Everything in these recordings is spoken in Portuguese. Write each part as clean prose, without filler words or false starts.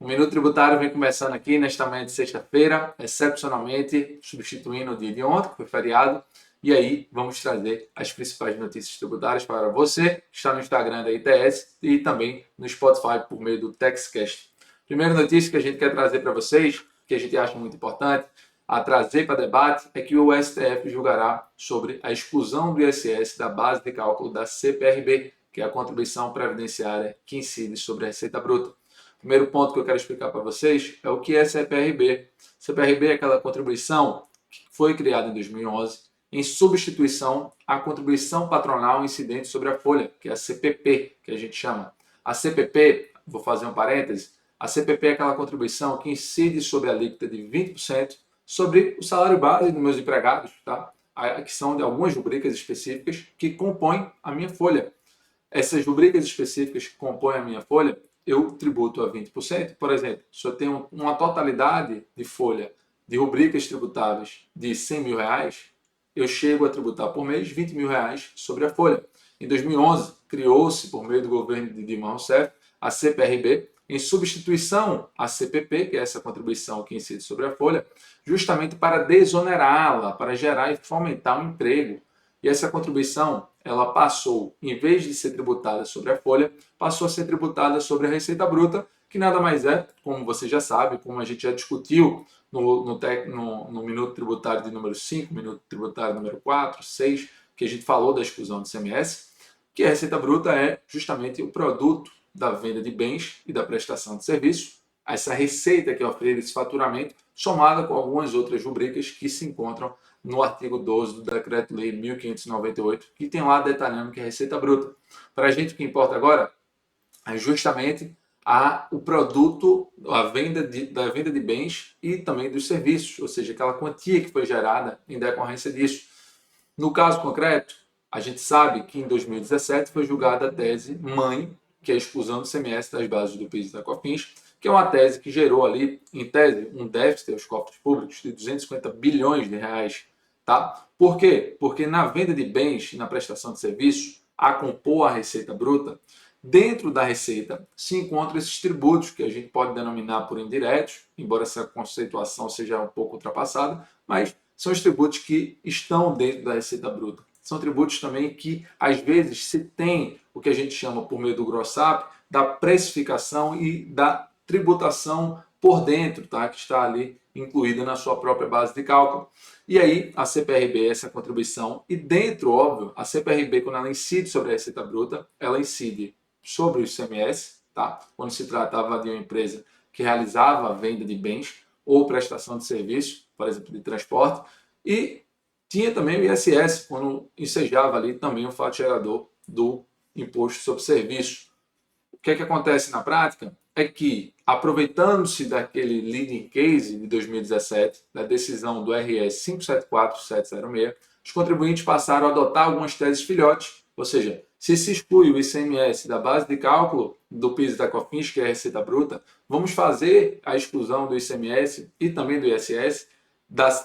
O Minuto Tributário vem começando aqui nesta manhã de sexta-feira, excepcionalmente substituindo o dia de ontem, que foi feriado. E aí vamos trazer as principais notícias tributárias para você, que está no Instagram da ITS e também no Spotify por meio do TextCast. Primeira notícia que a gente quer trazer para vocês, que a gente acha muito importante, a trazer para debate, é que o STF julgará sobre a exclusão do ISS da base de cálculo da CPRB, que é a contribuição previdenciária que incide sobre a receita bruta. O primeiro ponto que eu quero explicar para vocês é o que é CPRB. CPRB é aquela contribuição que foi criada em 2011 em substituição à contribuição patronal incidente sobre a folha, que é a CPP, que a gente chama. A CPP, vou fazer um parêntese, a CPP é aquela contribuição que incide sobre a alíquota de 20% sobre o salário base dos meus empregados, tá? Que são de algumas rubricas específicas que compõem a minha folha. Essas rubricas específicas que compõem a minha folha, eu tributo a 20%. Por exemplo, se eu tenho uma totalidade de folha de rubricas tributáveis de 100 mil reais, eu chego a tributar por mês 20 mil reais sobre a folha. Em 2011, criou-se, por meio do governo de Dilma Rousseff, a CPRB, em substituição à CPP, que é essa contribuição que incide sobre a folha, justamente para desonerá-la, para gerar e fomentar o emprego. E essa contribuição, ela passou, em vez de ser tributada sobre a folha, passou a ser tributada sobre a receita bruta, que nada mais é, como você já sabe, como a gente já discutiu no Minuto Tributário de número 5, Minuto Tributário número 4, 6, que a gente falou da exclusão do ICMS, que a receita bruta é justamente o produto da venda de bens e da prestação de serviços, essa receita que oferece esse faturamento, somada com algumas outras rubricas que se encontram no artigo 12 do Decreto-Lei 1598, que tem lá detalhando que é a receita bruta. Para a gente, o que importa agora é justamente o produto, da venda de bens e também dos serviços, ou seja, aquela quantia que foi gerada em decorrência disso. No caso concreto, a gente sabe que em 2017 foi julgada a tese mãe, que é a exclusão do ICMS das bases do PIS e da COFINS, que é uma tese que gerou ali, em tese, um déficit aos cofres públicos de 250 bilhões de reais. Tá? Por quê? Porque na venda de bens e na prestação de serviços, a compor a receita bruta, dentro da receita se encontram esses tributos, que a gente pode denominar por indiretos, embora essa conceituação seja um pouco ultrapassada, mas são os tributos que estão dentro da receita bruta. São tributos também que, às vezes, se tem o que a gente chama, por meio do GROSSAP, da precificação e da tributação por dentro, tá? Que está ali incluída na sua própria base de cálculo. E aí, a CPRB é essa contribuição, e dentro, óbvio, a CPRB, quando ela incide sobre a receita bruta, ela incide sobre o ICMS, tá? Quando se tratava de uma empresa que realizava a venda de bens ou prestação de serviço, por exemplo, de transporte, e tinha também o ISS, quando ensejava ali também o fato gerador do imposto sobre serviço. O que é que acontece na prática? É que, aproveitando-se daquele leading case de 2017, da decisão do RS 574706, os contribuintes passaram a adotar algumas teses filhotes, ou seja, se exclui o ICMS da base de cálculo do PIS e da COFINS, que é a receita bruta, vamos fazer a exclusão do ICMS e também do ISS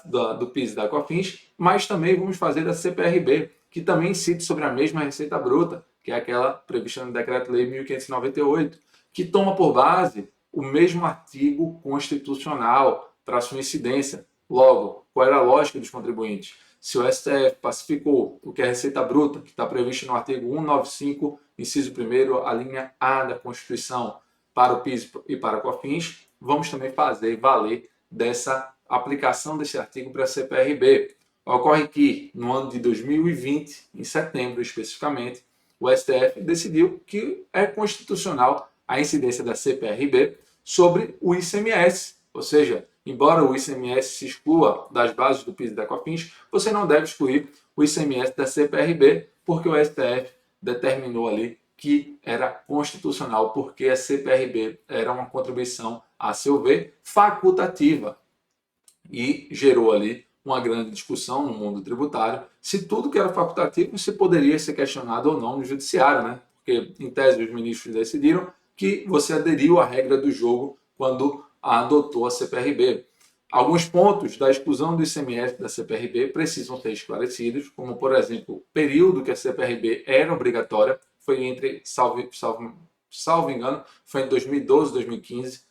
do PIS e da COFINS, mas também vamos fazer da CPRB, que também incide sobre a mesma receita bruta, que é aquela prevista no Decreto-Lei 1598, que toma por base o mesmo artigo constitucional para sua incidência. Logo, qual era a lógica dos contribuintes? Se o STF pacificou o que é a receita bruta, que está previsto no artigo 195, inciso 1º, a linha A da Constituição, para o PIS e para a COFINS, vamos também fazer valer dessa aplicação desse artigo para a CPRB. Ocorre que, no ano de 2020, em setembro especificamente, o STF decidiu que é constitucional a incidência da CPRB sobre o ICMS, ou seja, embora o ICMS se exclua das bases do PIS e da COFINS, você não deve excluir o ICMS da CPRB, porque o STF determinou ali que era constitucional, porque a CPRB era uma contribuição, a seu ver, facultativa, e gerou ali uma grande discussão no mundo tributário se tudo que era facultativo se poderia ser questionado ou não no judiciário, né? Porque, em tese, os ministros decidiram que você aderiu à regra do jogo quando adotou a CPRB. Alguns pontos da exclusão do ICMS da CPRB precisam ser esclarecidos, como, por exemplo, o período que a CPRB era obrigatória, foi entre, salvo engano, foi em 2012 e 2015.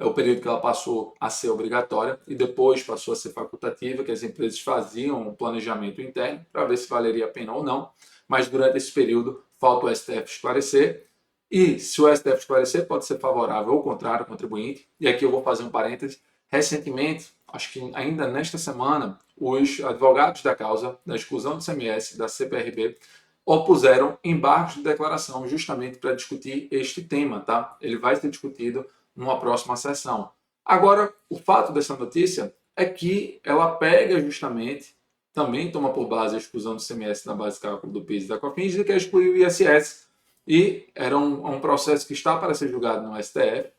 é o período que ela passou a ser obrigatória e depois passou a ser facultativa, que as empresas faziam um planejamento interno para ver se valeria a pena ou não, mas durante esse período falta o STF esclarecer, e se o STF esclarecer pode ser favorável ou contrário ao contribuinte, e aqui eu vou fazer um parêntese. Recentemente, acho que ainda nesta semana, os advogados da causa da exclusão do CMS da CPRB opuseram embargos de declaração justamente para discutir este tema, tá? Ele vai ser discutido numa próxima sessão. Agora, o fato dessa notícia é que ela pega justamente, também toma por base a exclusão do CMS na base de cálculo do PIS e da COFINS, e quer excluir o ISS. E era um processo que está para ser julgado no STF,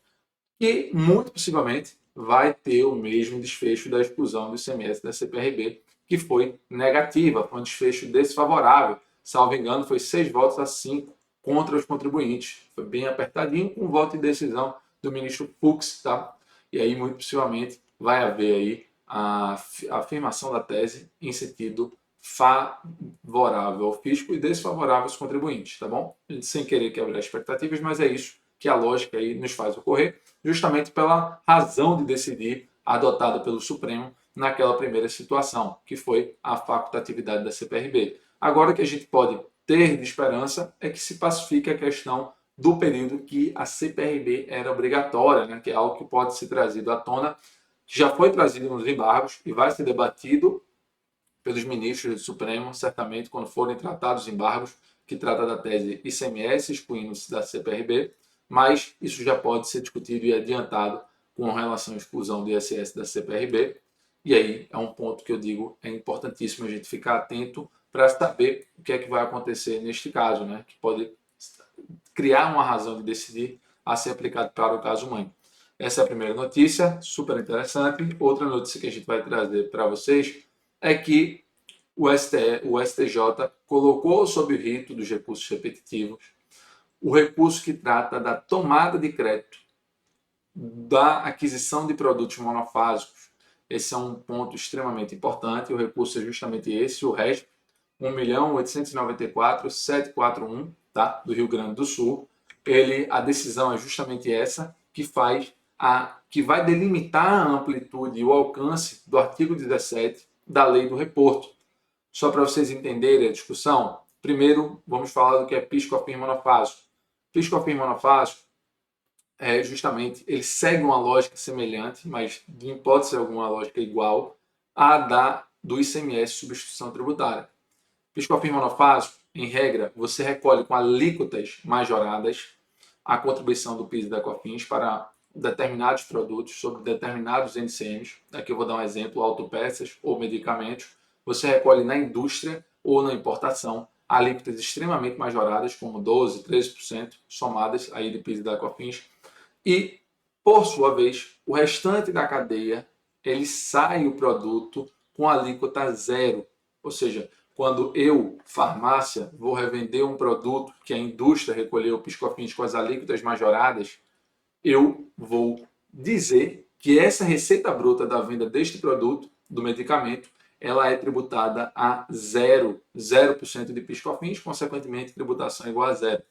que muito possivelmente vai ter o mesmo desfecho da exclusão do ICMS da CPRB, que foi negativa, foi um desfecho desfavorável. Salvo engano, foi 6 votos a 5 contra os contribuintes. Foi bem apertadinho, com um voto de decisão do ministro Fux, tá? E aí, muito possivelmente, vai haver aí a afirmação da tese em sentido favorável ao fisco e desfavorável aos contribuintes, tá bom? Sem querer quebrar expectativas, mas é isso que a lógica aí nos faz ocorrer, justamente pela razão de decidir adotada pelo Supremo naquela primeira situação, que foi a facultatividade da CPRB. Agora, o que a gente pode ter de esperança é que se pacifique a questão do período que a CPRB era obrigatória, né, que é algo que pode ser trazido à tona, que já foi trazido nos embargos e vai ser debatido pelos ministros do Supremo, certamente, quando forem tratados os embargos, que trata da tese ICMS excluindo-se da CPRB, mas isso já pode ser discutido e adiantado com relação à exclusão do ISS da CPRB. E aí é um ponto que eu digo é importantíssimo a gente ficar atento para saber o que é que vai acontecer neste caso, né? Que pode criar uma razão de decidir a ser aplicado para o caso mãe. Essa é a primeira notícia, super interessante. Outra notícia que a gente vai trazer para vocês é que o STJ colocou sob o rito dos recursos repetitivos o recurso que trata da tomada de crédito da aquisição de produtos monofásicos. Esse é um ponto extremamente importante. O recurso é justamente esse, o RESP 1.894.741, tá? Do Rio Grande do Sul. A decisão é justamente essa, que vai delimitar a amplitude e o alcance do artigo 17 da Lei do Reporto. Só para vocês entenderem a discussão, primeiro vamos falar do que é PIS/COFINS monofásico. PIS/COFINS monofásico justamente, ele segue uma lógica semelhante, mas não pode ser alguma lógica igual à do ICMS substituição tributária. PIS/COFINS monofásico, em regra, você recolhe com alíquotas majoradas a contribuição do PIS e da COFINS para determinados produtos sobre determinados NCMs. Aqui eu vou dar um exemplo, autopeças ou medicamentos. Você recolhe na indústria ou na importação alíquotas extremamente majoradas, como 12%, 13%, somadas aí de PIS e da COFINS. E, por sua vez, o restante da cadeia, ele sai o produto com alíquota zero. Ou seja, quando eu, farmácia, vou revender um produto que a indústria recolheu PIS/COFINS com as alíquotas majoradas, eu vou dizer que essa receita bruta da venda deste produto, do medicamento, ela é tributada a 0% de PIS/COFINS, consequentemente, tributação igual a zero.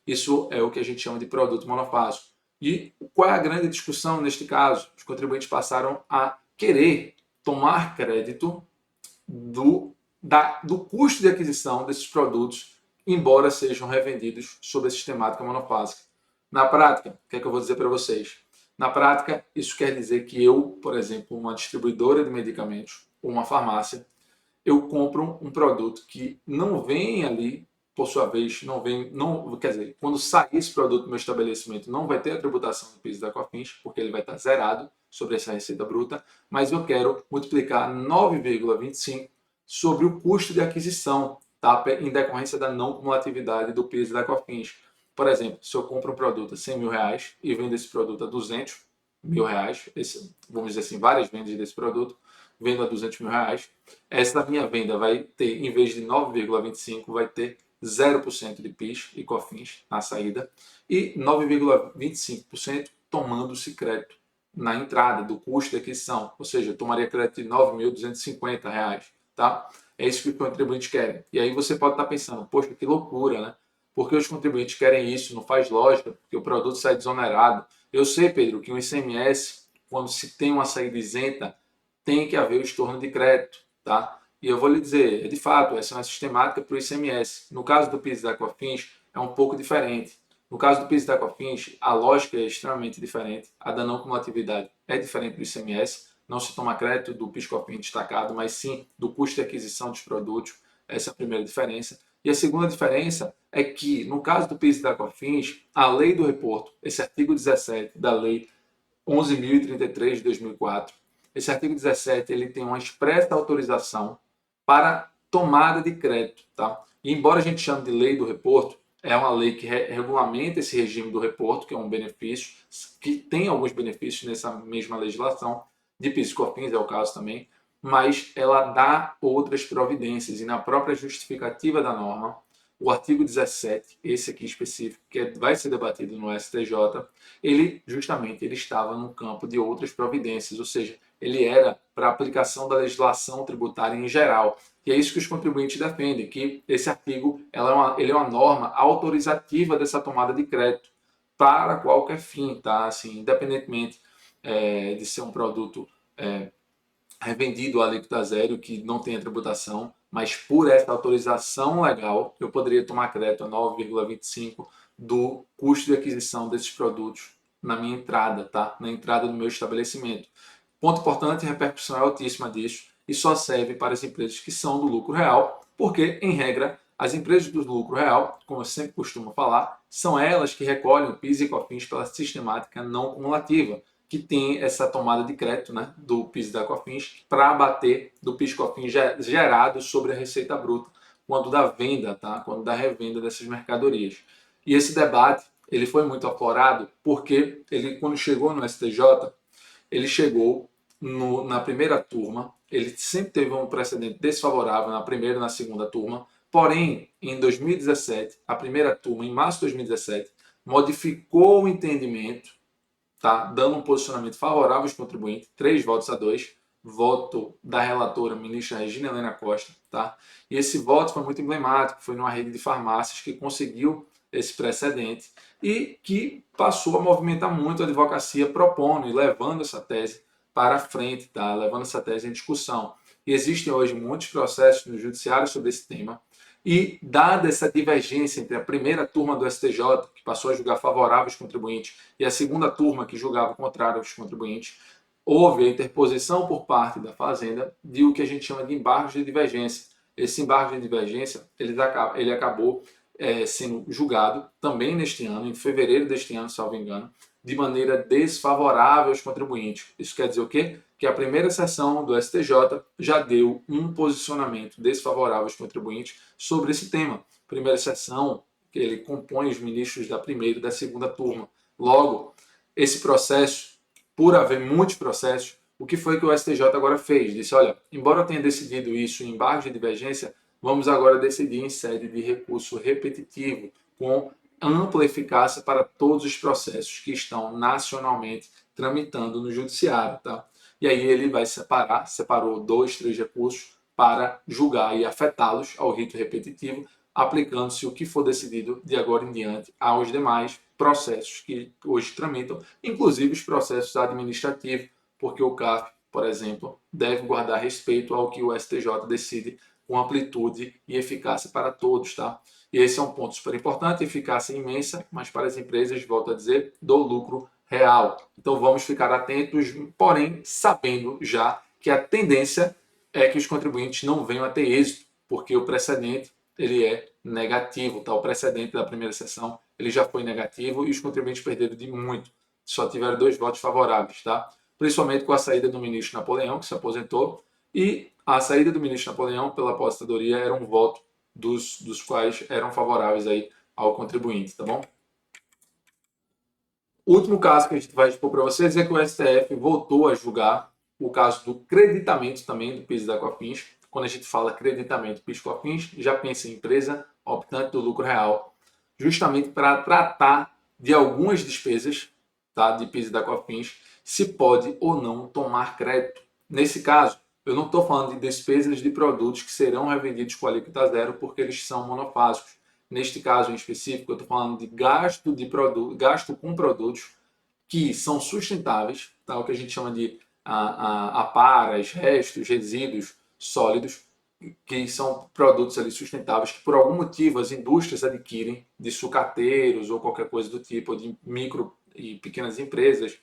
Isso é o que a gente chama de produto monofásico. E qual é a grande discussão neste caso? Os contribuintes passaram a querer tomar crédito do custo de aquisição desses produtos, embora sejam revendidos sob a sistemática monofásica. Na prática, o que é que eu vou dizer para vocês? Na prática, isso quer dizer que eu, por exemplo, uma distribuidora de medicamentos ou uma farmácia, eu compro um produto que não vem ali, por sua vez, quer dizer, quando sair esse produto do meu estabelecimento, não vai ter a tributação do PIS e da COFINS, porque ele vai estar zerado sobre essa receita bruta, mas eu quero multiplicar 9,25 sobre o custo de aquisição, tá? Em decorrência da não cumulatividade do PIS e da COFINS. Por exemplo, se eu compro um produto a 100 mil reais e vendo esse produto a 200 mil reais, vamos dizer assim, várias vendas desse produto, vendo a 200 mil reais, essa minha venda vai ter, em vez de 9,25, vai ter 0% de PIS e COFINS na saída e 9,25% tomando-se crédito na entrada do custo de aquisição, ou seja, eu tomaria crédito de R$ 9.250, tá? É isso que os contribuintes querem. E aí você pode estar pensando, poxa, que loucura, né? Porque os contribuintes querem isso, não faz lógica, porque o produto sai desonerado Eu sei, Pedro, que o ICMS, quando se tem uma saída isenta, tem que haver o estorno de crédito, tá? E eu vou lhe dizer, de fato, essa é uma sistemática para o ICMS. No caso do PIS e da COFINS, é um pouco diferente. No caso do PIS e da COFINS, a lógica é extremamente diferente. A da não cumulatividade é diferente do ICMS. Não se toma crédito do PIS/COFINS destacado, mas sim do custo de aquisição dos produtos. Essa é a primeira diferença. E a segunda diferença é que, no caso do PIS e da COFINS, a lei do reporto, esse artigo 17 da lei 11.033 de 2004, esse artigo 17 ele tem uma expressa autorização para tomada de crédito. Tá? E embora a gente chame de lei do reporto, é uma lei que regulamenta esse regime do reporto, que é um benefício, que tem alguns benefícios nessa mesma legislação, de PIS e COFINS é o caso também, mas ela dá outras providências, e na própria justificativa da norma, o artigo 17, esse aqui específico, que vai ser debatido no STJ, ele justamente ele estava no campo de outras providências, ou seja, ele era para aplicação da legislação tributária em geral. E é isso que os contribuintes defendem, que esse artigo ele é uma norma autorizativa dessa tomada de crédito para qualquer fim, tá? Assim, independentemente de ser um produto revendido a alíquota zero, que não tem tributação, mas por essa autorização legal, eu poderia tomar crédito a 9,25 do custo de aquisição desses produtos na minha entrada, tá? Na entrada do meu estabelecimento. Ponto importante, a repercussão é altíssima disso e só serve para as empresas que são do lucro real, porque, em regra, as empresas do lucro real, como eu sempre costumo falar, são elas que recolhem o PIS e COFINS pela sistemática não cumulativa, que tem essa tomada de crédito, né, do PIS e da COFINS para abater do PIS/COFINS gerado sobre a receita bruta quando da venda, tá? Quando da revenda dessas mercadorias. E esse debate ele foi muito aflorado porque ele, quando chegou no STJ, ele chegou na primeira turma, ele sempre teve um precedente desfavorável na primeira e na segunda turma, porém, em 2017, a primeira turma, em março de 2017, modificou o entendimento, tá? Dando um posicionamento favorável aos contribuintes, 3 votos a 2, voto da relatora, ministra Regina Helena Costa, tá? E esse voto foi muito emblemático, foi numa rede de farmácias que conseguiu esse precedente e que passou a movimentar muito a advocacia propondo e levando essa tese para frente, tá? Levando essa tese em discussão. E existem hoje muitos processos no judiciário sobre esse tema. E, dada essa divergência entre a primeira turma do STJ, que passou a julgar favorável aos contribuintes, e a segunda turma, que julgava contrário aos contribuintes, houve a interposição por parte da Fazenda de o que a gente chama de embargos de divergência. Esse embargo de divergência ele acabou sendo julgado também neste ano, em fevereiro deste ano, salvo engano, de maneira desfavorável aos contribuintes. Isso quer dizer o quê? Que a primeira sessão do STJ já deu um posicionamento desfavorável aos contribuintes sobre esse tema. Primeira sessão, que ele compõe os ministros da primeira e da segunda turma. Logo, esse processo, por haver muitos processos, o que foi que o STJ agora fez? Disse, olha, embora eu tenha decidido isso em embargo de divergência, vamos agora decidir em sede de recurso repetitivo, com ampla eficácia para todos os processos que estão nacionalmente tramitando no judiciário, tá? E aí ele vai separou 2, 3 recursos para julgar e afetá-los ao rito repetitivo, aplicando-se o que for decidido de agora em diante aos demais processos que hoje tramitam, inclusive os processos administrativos, porque o CARF, por exemplo, deve guardar respeito ao que o STJ decide com amplitude e eficácia para todos, tá? E esse é um ponto super importante, eficácia imensa, mas para as empresas, volto a dizer, do lucro real. Então vamos ficar atentos, porém sabendo já que a tendência é que os contribuintes não venham a ter êxito, porque o precedente ele é negativo, tá? O precedente da primeira sessão ele já foi negativo e os contribuintes perderam de muito. Só tiveram 2 votos favoráveis, tá? Principalmente com a saída do ministro Napoleão, que se aposentou, e a saída do ministro Napoleão pela aposentadoria era um voto dos quais eram favoráveis aí ao contribuinte, tá bom? O último caso que a gente vai expor para vocês é que o STF voltou a julgar o caso do creditamento também do PIS e da COFINS. Quando a gente fala creditamento PIS e COFINS, já pensa em empresa optante do lucro real, justamente para tratar de algumas despesas, tá, de PIS e da COFINS, se pode ou não tomar crédito. Nesse caso, eu não estou falando de despesas de produtos que serão revendidos com alíquota zero porque eles são monofásicos. Neste caso em específico, eu estou falando de gasto com produtos que são sustentáveis, tá? O que a gente chama de aparas, restos, resíduos sólidos, que são produtos ali sustentáveis que por algum motivo as indústrias adquirem de sucateiros ou qualquer coisa do tipo, ou de micro e pequenas empresas,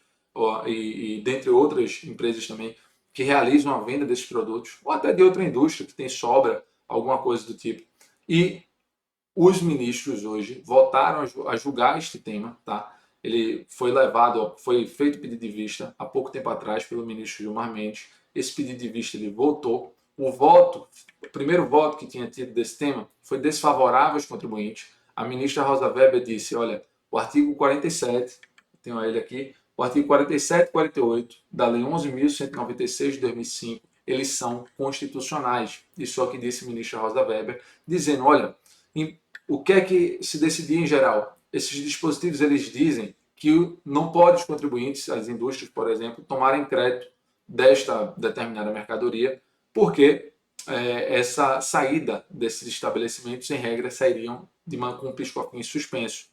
e dentre outras empresas também, que realizam a venda desses produtos, ou até de outra indústria que tem sobra, alguma coisa do tipo. E os ministros hoje votaram a julgar este tema, tá? Ele foi levado, foi feito pedido de vista há pouco tempo atrás pelo ministro Gilmar Mendes. Esse pedido de vista ele votou. O primeiro voto que tinha tido desse tema foi desfavorável aos contribuintes. A ministra Rosa Weber disse, olha, o artigo 47, tenho ele aqui, o artigo 47 e 48 da Lei 11.196 de 2005, eles são constitucionais. Isso é o que disse a ministra Rosa Weber, dizendo, olha, o que é que se decidia em geral? Esses dispositivos eles dizem que não pode os contribuintes, as indústrias, por exemplo, tomarem crédito desta determinada mercadoria, porque essa saída desses estabelecimentos, em regra, sairiam com PIS/COFINS suspenso.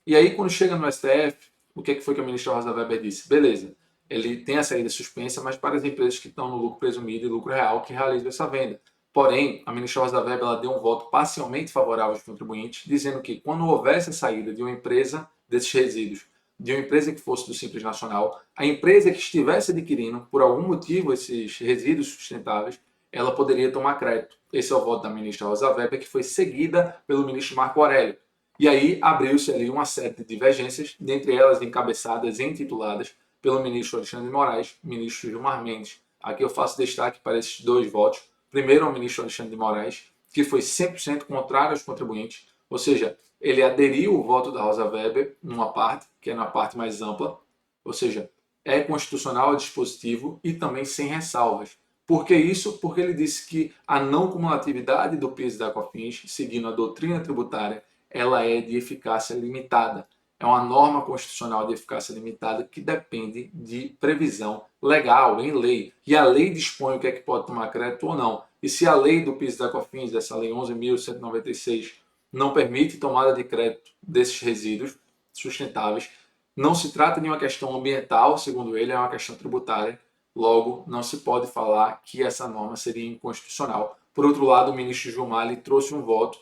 E aí, quando chega no STF, o que foi que a ministra Rosa Weber disse? Beleza, ele tem a saída suspensa, mas para as empresas que estão no lucro presumido e lucro real que realizam essa venda. Porém, a ministra Rosa Weber ela deu um voto parcialmente favorável aos contribuintes, dizendo que quando houvesse a saída de uma empresa desses resíduos, de uma empresa que fosse do Simples Nacional, a empresa que estivesse adquirindo, por algum motivo, esses resíduos sustentáveis, ela poderia tomar crédito. Esse é o voto da ministra Rosa Weber, que foi seguida pelo ministro Marco Aurélio. E aí abriu-se ali uma série de divergências, dentre elas encabeçadas e intituladas pelo ministro Alexandre de Moraes, ministro Gilmar Mendes. Aqui eu faço destaque para esses dois votos. Primeiro, ao ministro Alexandre de Moraes, que foi 100% contrário aos contribuintes, ou seja, ele aderiu ao voto da Rosa Weber numa parte, que é na parte mais ampla, ou seja, é constitucional o dispositivo e também sem ressalvas. Por que isso? Porque ele disse que a não cumulatividade do PIS e da COFINS, seguindo a doutrina tributária, ela é de eficácia limitada. É uma norma constitucional de eficácia limitada que depende de previsão legal, em lei. E a lei dispõe o que é que pode tomar crédito ou não. E se a lei do PIS e da COFINS, dessa lei 11.196, não permite tomada de crédito desses resíduos sustentáveis, não se trata de uma questão ambiental, segundo ele, é uma questão tributária. Logo, não se pode falar que essa norma seria inconstitucional. Por outro lado, o ministro Gilmar trouxe um voto,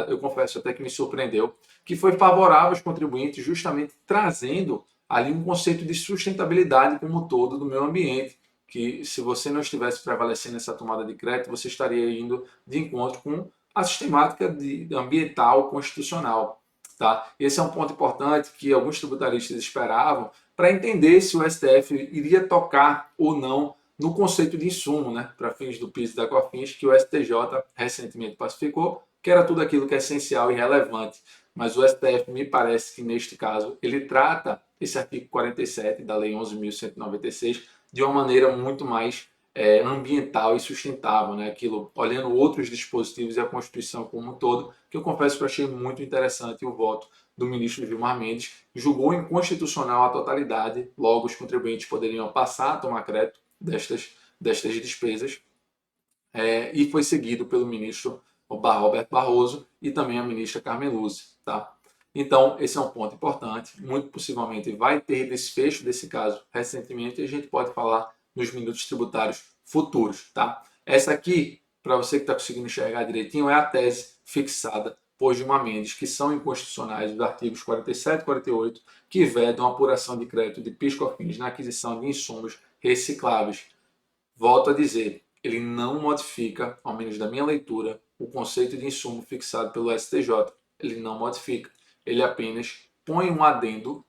eu confesso até que me surpreendeu, que foi favorável aos contribuintes, justamente trazendo ali um conceito de sustentabilidade como um todo do meio ambiente, que se você não estivesse prevalecendo essa tomada de crédito, você estaria indo de encontro com a sistemática ambiental constitucional. Tá? Esse é um ponto importante que alguns tributaristas esperavam para entender se o STF iria tocar ou não no conceito de insumo, né, para fins do PIS e da COFINS, que o STJ recentemente pacificou, que era tudo aquilo que é essencial e relevante. Mas o STF, me parece que neste caso, ele trata esse artigo 47 da Lei 11.196 de uma maneira muito mais ambiental e sustentável, né? Aquilo, olhando outros dispositivos e a Constituição como um todo, que eu confesso que eu achei muito interessante o voto do ministro Gilmar Mendes, julgou inconstitucional a totalidade, logo os contribuintes poderiam passar a tomar crédito destas despesas, e foi seguido pelo ministro Roberto Barroso e também a ministra Carmen Lúcia. Tá? Então, esse é um ponto importante, muito possivelmente vai ter desfecho desse caso recentemente e a gente pode falar nos minutos tributários futuros. Tá? Essa aqui, para você que está conseguindo enxergar direitinho, é a tese fixada por Gilmar Mendes, que são inconstitucionais os artigos 47 e 48, que vedam a apuração de crédito de PIS/COFINS na aquisição de insumos recicláveis. Volto a dizer, ele não modifica, ao menos da minha leitura, o conceito de insumo fixado pelo STJ. Ele não modifica. Ele apenas põe um adendo,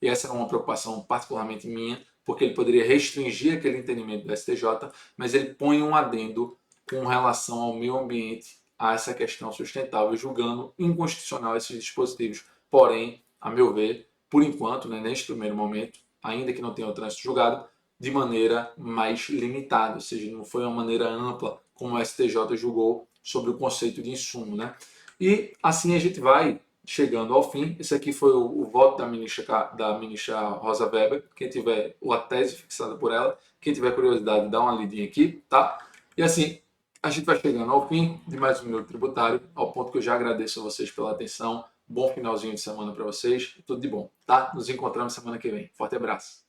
e essa é uma preocupação particularmente minha, porque ele poderia restringir aquele entendimento do STJ, mas ele põe um adendo com relação ao meio ambiente, a essa questão sustentável, julgando inconstitucional esses dispositivos. Porém, a meu ver, por enquanto, né, neste primeiro momento, ainda que não tenha o trânsito julgado, de maneira mais limitada, ou seja, não foi uma maneira ampla como o STJ julgou sobre o conceito de insumo. Né? E assim a gente vai chegando ao fim. Esse aqui foi o voto da ministra Rosa Weber. Quem tiver a tese fixada por ela, quem tiver curiosidade, dá uma lidinha aqui. Tá? E assim, a gente vai chegando ao fim de mais um Minuto Tributário, ao ponto que eu já agradeço a vocês pela atenção. Bom finalzinho de semana para vocês. Tudo de bom, tá? Nos encontramos semana que vem. Forte abraço.